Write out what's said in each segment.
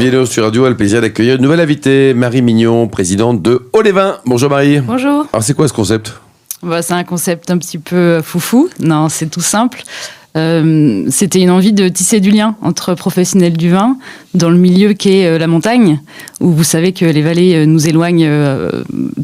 Bienvenue sur Radio, a le plaisir d'accueillir une nouvelle invitée, Marie Mignon, présidente de Haut-les-Vins. Bonjour Marie. Bonjour. Alors c'est quoi ce concept ? C'est un concept un petit peu foufou. Non, c'est tout simple. C'était une envie de tisser du lien entre professionnels du vin dans le milieu qu'est la montagne, où vous savez que les vallées nous éloignent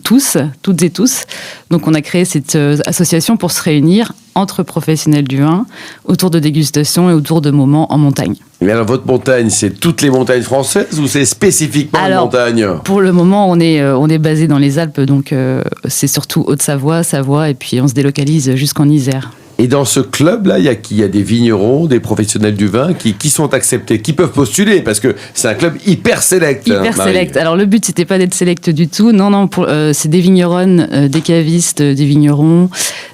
toutes et tous. Donc on a créé cette association pour se réunir entre professionnels du vin autour de dégustations et autour de moments en montagne. Mais alors votre montagne, c'est toutes les montagnes françaises ou c'est spécifiquement une montagne ? Pour le moment, on est basé dans les Alpes, donc c'est surtout Haute-Savoie, Savoie, et puis on se délocalise jusqu'en Isère. Et dans ce club-là, il y a des vignerons, des professionnels du vin qui sont acceptés, qui peuvent postuler, parce que c'est un club hyper select. Hyper select. Alors le but, c'était pas d'être select du tout. Non, c'est des vigneronnes, des cavistes, des vignerons,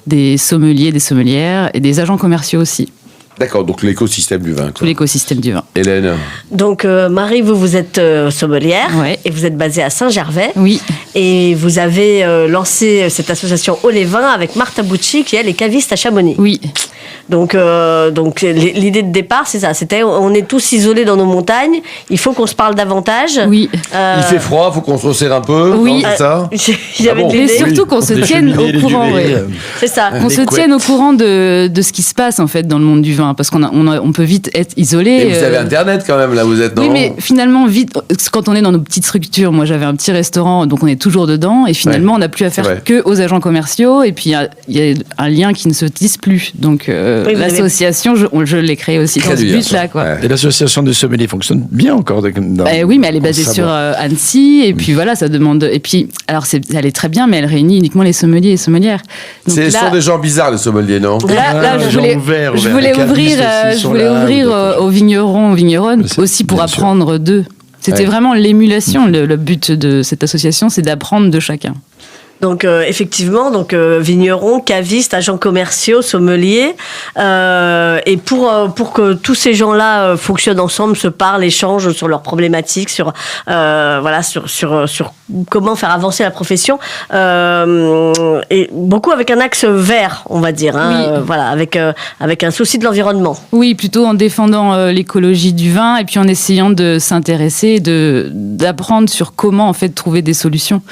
des sommeliers, des sommelières et des agents commerciaux aussi. D'accord, donc l'écosystème du vin. Tout l'écosystème du vin. Hélène. Donc Marie, vous êtes sommelière, ouais. Et vous êtes basée à Saint-Gervais. Oui. Et vous avez lancé cette association Haut-les-Vins avec Martha Bucci, qui elle est caviste à Chamonix. Oui. Donc l'idée de départ, c'est ça. C'était on est tous isolés dans nos montagnes. Il faut qu'on se parle davantage. Oui. Il fait froid, il faut qu'on se resserre un peu. Oui. Non, c'est ça. Mais surtout qu'on se tienne au courant. C'est ça. Qu'on se tienne au courant de ce qui se passe en fait dans le monde du vin, parce on peut vite être isolé. Et vous avez Internet quand même là, vous êtes non ? Oui, mais finalement vite, quand on est dans nos petites structures, moi j'avais un petit restaurant, donc on est toujours dedans, et finalement on n'a plus affaire que aux agents commerciaux, et puis il y a un lien qui ne se tisse plus. Donc l'association, je l'ai créée aussi dans ce but-là, quoi. Ouais. Et l'association de sommeliers fonctionne bien encore. Oui, mais elle est basée sur Annecy, et puis voilà, ça demande. Et puis, alors elle est très bien, mais elle réunit uniquement les sommeliers et sommelières. Donc ce sont des gens bizarres les sommeliers, non ? Là, je voulais ouvrir aux vignerons, aux vigneronnes aussi pour apprendre d'eux. C'était vraiment l'émulation. Le but de cette association, c'est d'apprendre de chacun. Donc effectivement, vignerons, cavistes, agents commerciaux, sommeliers, et pour que tous ces gens-là fonctionnent ensemble, se parlent, échangent sur leurs problématiques, sur comment faire avancer la profession, et beaucoup avec un axe vert, on va dire, avec un souci de l'environnement. Oui, plutôt en défendant l'écologie du vin et puis en essayant de s'intéresser, d'apprendre sur comment en fait trouver des solutions.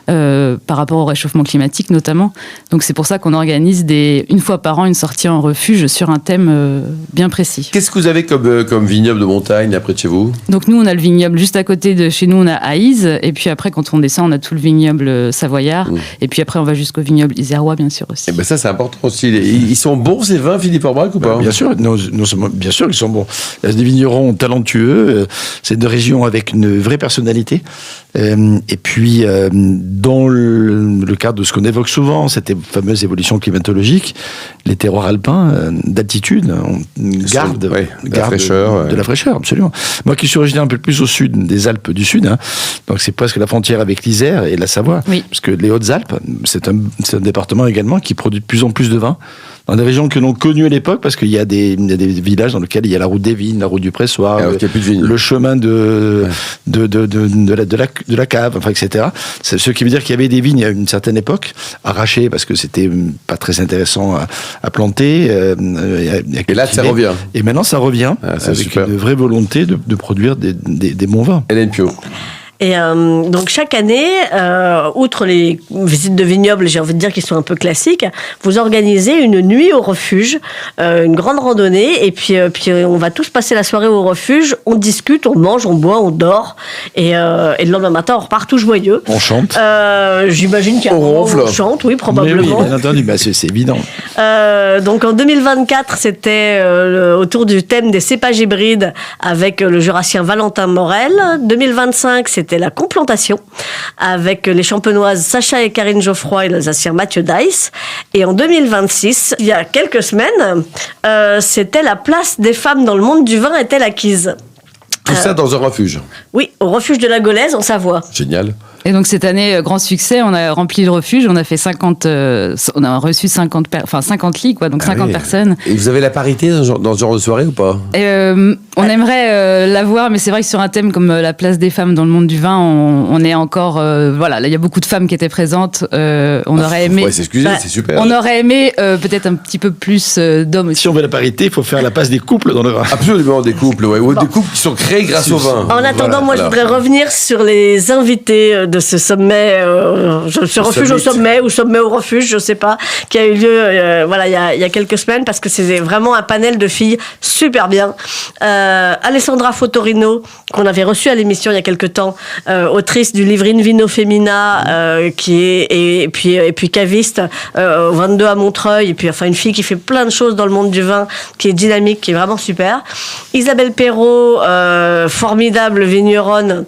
Par rapport au réchauffement climatique notamment. Donc c'est pour ça qu'on organise une fois par an une sortie en refuge sur un thème bien précis. Qu'est-ce que vous avez comme vignoble de montagne là près de chez vous ? Donc nous on a le vignoble juste à côté de chez nous, on a Aïs, et puis après quand on descend on a tout le vignoble savoyard, et puis après on va jusqu'au vignoble isérois bien sûr aussi. Et ben ça c'est important aussi. Ils sont bons ces vins Philippe Orbach ou pas ? Bien sûr, bien sûr qu'ils sont bons. Il y a des vignerons talentueux, c'est une région avec une vraie personnalité, et puis dans le cadre de ce qu'on évoque souvent, cette fameuse évolution climatologique, les terroirs alpins d'altitude gardent de la fraîcheur, absolument. Moi qui suis originaire un peu plus au sud des Alpes du Sud, donc c'est presque la frontière avec l'Isère et la Savoie, parce que les Hautes-Alpes, c'est un département également qui produit de plus en plus de vin, dans des régions que l'on connues à l'époque, parce qu'il y a des villages dans lesquels il y a la route des vignes, la route du pressoir, le chemin de la cave, enfin, etc. C'est ce qui veut dire qu'il y avait des vignes à une certaine époque, arrachées parce que c'était pas très intéressant à planter. Et là, ça revient. Et maintenant, ça revient, avec super. Une vraie volonté de produire des bons vins. Hélène Pio. Et donc chaque année, outre les visites de vignobles, j'ai envie de dire qu'ils sont un peu classiques, vous organisez une nuit au refuge, une grande randonnée, et puis on va tous passer la soirée au refuge, on discute, on mange, on boit, on dort, et le lendemain matin on repart tout joyeux. On chante. J'imagine qu'il y a on chante, oui, probablement. Mais oui, bien entendu, c'est évident. Donc en 2024, c'était autour du thème des cépages hybrides avec le jurassien Valentin Morel. 2025, c'était la complantation avec les champenoises Sacha et Karine Geoffroy et l'Alsacien Mathieu Deiss. Et en 2026, il y a quelques semaines, c'était la place des femmes dans le monde du vin est-elle acquise. Tout ça dans un refuge ? Oui, au refuge de la Gaullaise en Savoie. Génial. Et donc cette année, grand succès, on a rempli le refuge, on a fait 50 lits, quoi, donc 50 personnes. Et vous avez la parité dans ce genre de soirée ou pas? On aimerait l'avoir, mais c'est vrai que sur un thème comme la place des femmes dans le monde du vin, on est encore... voilà, là, il y a beaucoup de femmes qui étaient présentes. On aurait aimé... Ouais, s'excuser, c'est super. On aurait aimé peut-être un petit peu plus d'hommes aussi. Si on veut la parité, il faut faire la place des couples dans le vin. Absolument, des couples, ouais. Ou des couples qui sont créés grâce au vin. En attendant, moi, je voudrais revenir sur les invités de ce sommet, ce refuge au sommet ou sommet au refuge, je sais pas, qui a eu lieu voilà, il y a quelques semaines, parce que c'est vraiment un panel de filles super bien. Alessandra Fotorino, qu'on avait reçue à l'émission il y a quelques temps, autrice du livre In Vino Femina, qui est, et puis caviste au 22 à Montreuil, et puis enfin une fille qui fait plein de choses dans le monde du vin, qui est dynamique, qui est vraiment super. Isabelle Perrault, formidable vigneronne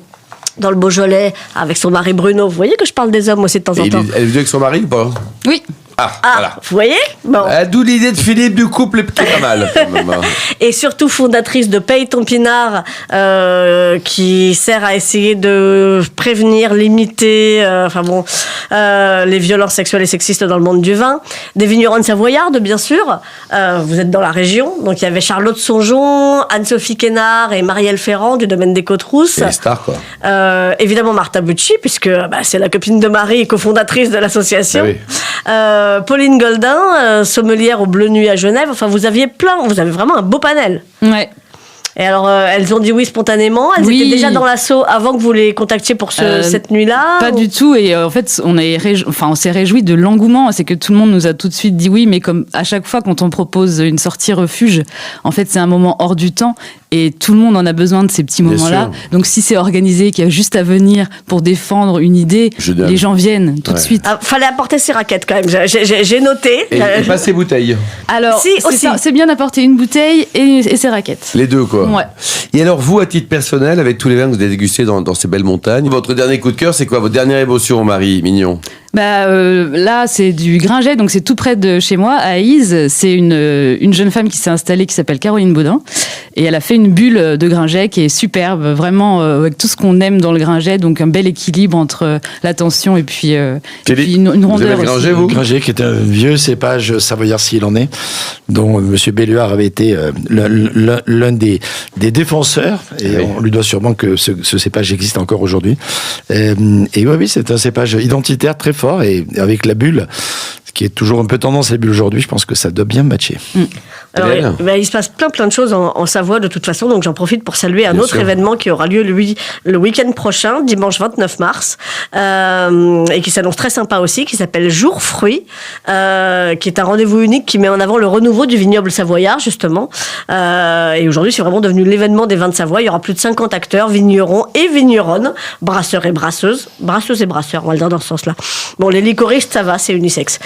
dans le Beaujolais, avec son mari Bruno. Vous voyez que je parle des hommes aussi de temps en temps. Elle est venue avec son mari ou pas? Oui. Voilà. Vous voyez, bon. D'où l'idée de Philippe du couple qui est pas mal. Et surtout fondatrice de Paye ton pinard, qui sert à essayer de prévenir, limiter, les violences sexuelles et sexistes dans le monde du vin. Des vigneronnes savoyardes, bien sûr. Vous êtes dans la région, donc il y avait Charlotte Songeon, Anne-Sophie Kénard et Marielle Ferrand du domaine des Côtes-Rousses. C'est les stars, quoi. Évidemment Martha Bucci, puisque c'est la copine de Marie et cofondatrice de l'association. Ah oui. Pauline Goldin, sommelière au Bleu Nuit à Genève. Enfin, vous avez vraiment un beau panel. Ouais. Et alors, elles ont dit oui spontanément. Elles étaient déjà dans l'assaut avant que vous les contactiez pour cette nuit-là. Pas du tout. Et en fait, on s'est réjoui de l'engouement. C'est que tout le monde nous a tout de suite dit oui, mais comme à chaque fois quand on propose une sortie refuge, en fait, c'est un moment hors du temps. Et tout le monde en a besoin de ces petits moments-là. Donc, si c'est organisé, qu'il y a juste à venir pour défendre une idée, les gens viennent tout de suite. Fallait apporter ses raquettes quand même. J'ai noté. Et pas ses bouteilles. Alors, c'est bien d'apporter une bouteille et ses raquettes. Les deux, quoi. Ouais. Et alors, vous, à titre personnel, avec tous les vins que vous avez dégustés dans ces belles montagnes, votre dernier coup de cœur, c'est quoi? Votre dernière émotion, Marie Mignon? Là, c'est du Gringet, donc c'est tout près de chez moi, à Ise. C'est une jeune femme qui s'est installée, qui s'appelle Caroline Baudin. Et elle a fait une bulle de Gringet qui est superbe, vraiment avec tout ce qu'on aime dans le Gringet, donc un bel équilibre entre l'attention et puis une rondeur. Vous avez Gringet, vous? Gringet, qui est un vieux cépage savoyard s'il en est, dont M. Belluard avait été l'un des défenseurs, et oui. On lui doit sûrement que ce cépage existe encore aujourd'hui. Et oui, c'est un cépage identitaire très fort, et avec la bulle, qui est toujours un peu tendance à la bulle aujourd'hui, je pense que ça doit bien matcher. Alors, il se passe plein de choses en Savoie de toute façon, donc j'en profite pour saluer un autre événement qui aura lieu le week-end prochain, dimanche 29 mars, et qui s'annonce très sympa aussi, qui s'appelle Jour Fruits, qui est un rendez-vous unique qui met en avant le renouveau du vignoble savoyard, justement. Et aujourd'hui, c'est vraiment devenu l'événement des vins de Savoie. Il y aura plus de 50 acteurs, vignerons et vigneronnes, brasseurs et brasseuses et brasseurs, on va le dire dans ce sens-là. Bon, les licoristes, ça va, c'est unisexe.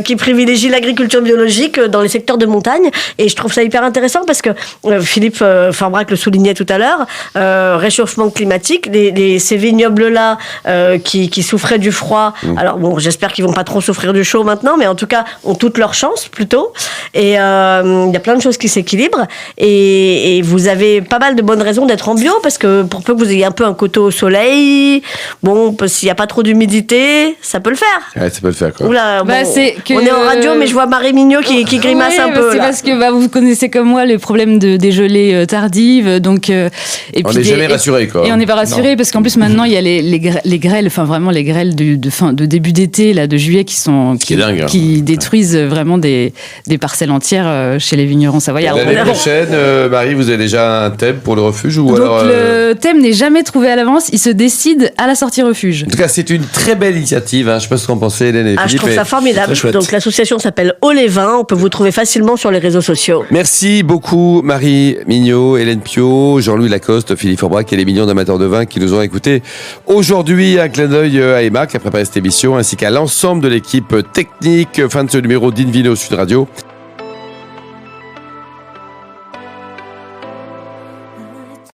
Qui privilégie l'agriculture biologique dans les secteurs de montagne. Et je trouve ça hyper intéressant parce que Philippe Forbrac le soulignait tout à l'heure, réchauffement climatique, ces vignobles-là qui souffraient du froid, alors bon, j'espère qu'ils vont pas trop souffrir du chaud maintenant, mais en tout cas, ont toutes leurs chances plutôt. Et il y a plein de choses qui s'équilibrent. Et vous avez pas mal de bonnes raisons d'être en bio, parce que pour peu que vous ayez un peu un coteau au soleil, bon, s'il n'y a pas trop d'humidité, ça peut le faire. Ouais, ça peut le faire, quoi. Oula, bon, on est en radio, mais je vois Marie Mignot qui grimace un peu. C'est là. parce que vous connaissez comme moi les problèmes des gelées tardives, donc et on n'est jamais rassuré, quoi. Et on n'est pas rassuré parce qu'en plus maintenant il y a les grêles, enfin vraiment les grêles de début d'été là, de juillet qui détruisent vraiment des parcelles entières chez les vignerons savoyards. L'année prochaine, Marie, vous avez déjà un thème pour le refuge ou donc alors le thème n'est jamais trouvé à l'avance, il se décide à la sortie refuge. En tout cas, c'est une très belle initiative. Je sais pas ce qu'en pensez, Hélène et Philippe. Je trouve ça formidable. Donc l'association s'appelle Haut les Vins. On peut vous trouver facilement sur les réseaux sociaux. Merci beaucoup Marie Mignot, Hélène Pio, Jean-Louis Lacoste, Philippe Forbrac et les millions d'amateurs de vin qui nous ont écoutés aujourd'hui. Un clin d'œil à Emma qui a préparé cette émission ainsi qu'à l'ensemble de l'équipe technique. Fin de ce numéro d'Invino Sud Radio.